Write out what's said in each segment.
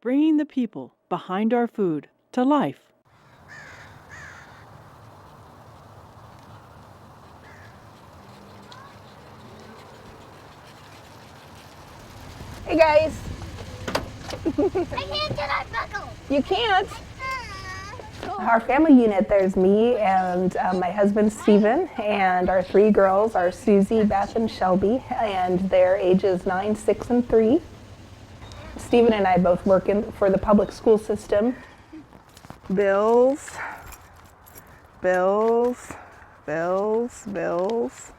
bringing the people behind our food to life. Hey guys. I can't get our buckle. You can't. Our family unit, there's me and my husband Stephen, and our three girls are Susie, Beth, and Shelby, and their ages 9, 6, and 3. Stephen and I both work for the public school system. Bills, bills, bills, bills,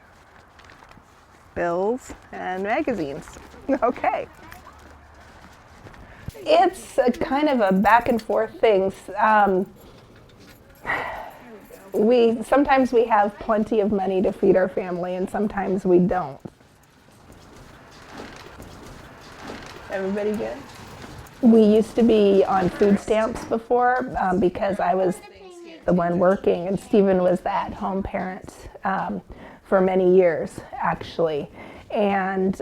bills, and magazines. Okay. It's a kind of a back and forth thing. Sometimes we have plenty of money to feed our family, and sometimes we don't. Everybody good? We used to be on food stamps before because I was the one working, and Stephen was the at-home parent for many years, actually. And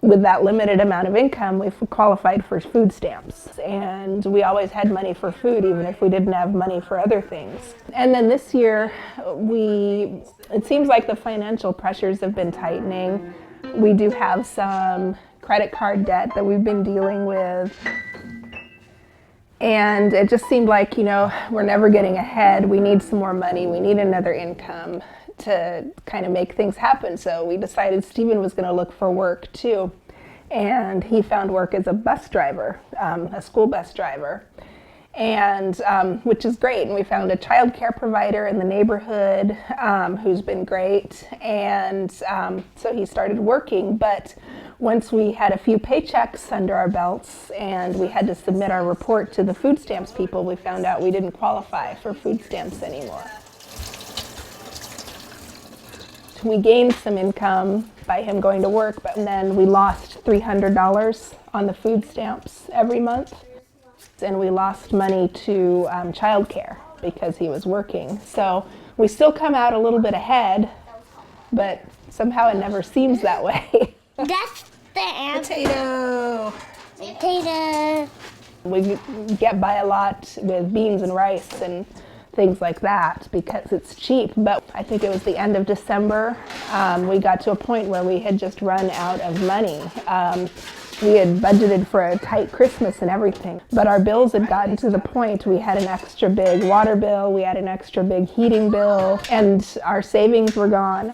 with that limited amount of income, we qualified for food stamps. And we always had money for food, even if we didn't have money for other things. And then this year, it seems like the financial pressures have been tightening. We do have some credit card debt that we've been dealing with. And it just seemed like, we're never getting ahead. We need some more money. We need another income to kind of make things happen. So we decided Stephen was going to look for work too. And he found work as a bus driver, a school bus driver, and which is great. And we found a child care provider in the neighborhood who's been great. And so he started working. But once we had a few paychecks under our belts and we had to submit our report to the food stamps people, we found out we didn't qualify for food stamps anymore. We gained some income by him going to work, but then we lost $300 on the food stamps every month. And we lost money to child care because he was working. So we still come out a little bit ahead, but somehow it never seems that way. That's the answer. Potato. Potato. We get by a lot with beans and rice and things like that because it's cheap. But I think it was the end of December, we got to a point where we had just run out of money. We had budgeted for a tight Christmas and everything, but our bills had gotten to the point we had an extra big water bill, we had an extra big heating bill, and our savings were gone.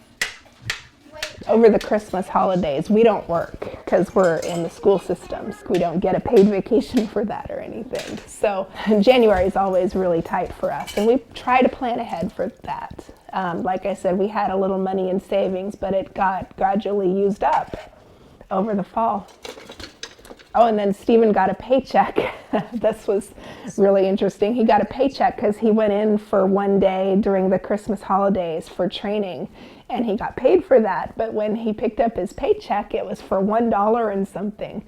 Over the Christmas holidays, we don't work because we're in the school systems. We don't get a paid vacation for that or anything. So January is always really tight for us, and we try to plan ahead for that. Like I said, we had a little money in savings, but it got gradually used up over the fall. Oh, and then Stephen got a paycheck. This was really interesting. He got a paycheck because he went in for one day during the Christmas holidays for training, and he got paid for that. But when he picked up his paycheck, it was for $1 and something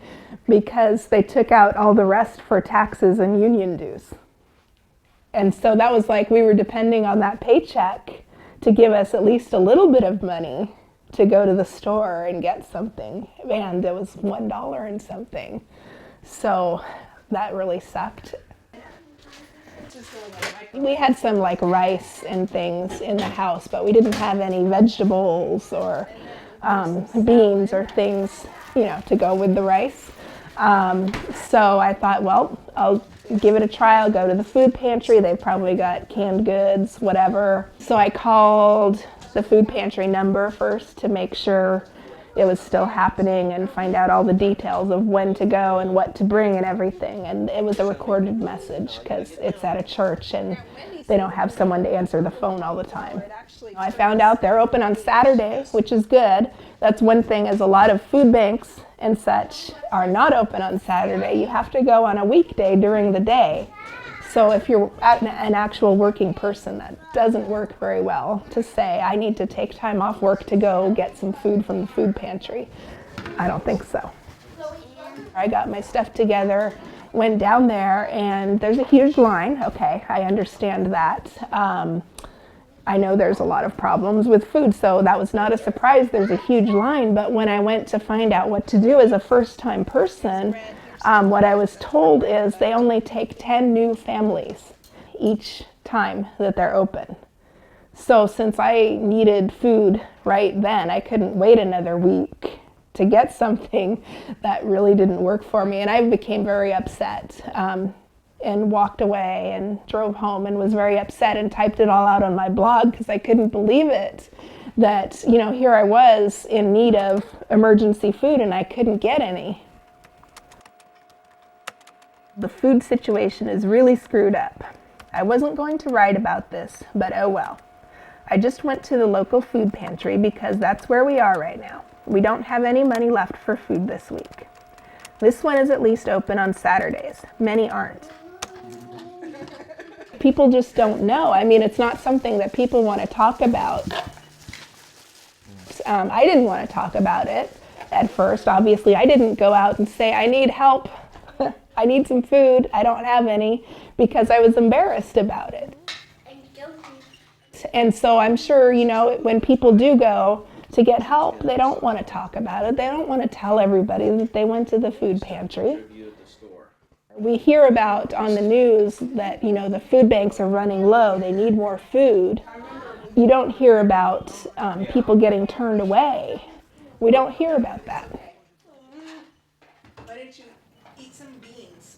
because they took out all the rest for taxes and union dues. And so that was like we were depending on that paycheck to give us at least a little bit of money to go to the store and get something, and it was $1 and something. So that really sucked. We had some like rice and things in the house, but we didn't have any vegetables or beans or things, to go with the rice. So I thought, well, I'll give it a try. I'll go to the food pantry. They've probably got canned goods, whatever. So I called the food pantry number first to make sure it was still happening and find out all the details of when to go and what to bring and everything. And it was a recorded message because it's at a church and they don't have someone to answer the phone all the time. I found out they're open on Saturday, which is good. That's one thing, is a lot of food banks and such are not open on Saturday. You have to go on a weekday during the day. So if you're an actual working person, that doesn't work very well to say, I need to take time off work to go get some food from the food pantry. I don't think so. I got my stuff together, went down there, and there's a huge line. Okay, I understand that. I know there's a lot of problems with food, so that was not a surprise. There's a huge line, but when I went to find out what to do as a first-time person, What I was told is they only take 10 new families each time that they're open. So since I needed food right then, I couldn't wait another week to get something. That really didn't work for me, and I became very upset and walked away and drove home and was very upset and typed it all out on my blog because I couldn't believe it, that here I was in need of emergency food and I couldn't get any. The food situation is really screwed up. I wasn't going to write about this, but oh well. I just went to the local food pantry because that's where we are right now. We don't have any money left for food this week. This one is at least open on Saturdays. Many aren't. People just don't know. I mean, it's not something that people want to talk about. I didn't want to talk about it at first. Obviously, I didn't go out and say, I need help. I need some food. I don't have any, because I was embarrassed about it. And so I'm sure, when people do go to get help, they don't want to talk about it. They don't want to tell everybody that they went to the food pantry. We hear about on the news that, the food banks are running low. They need more food. You don't hear about people getting turned away. We don't hear about that. Why don't you eat some beans?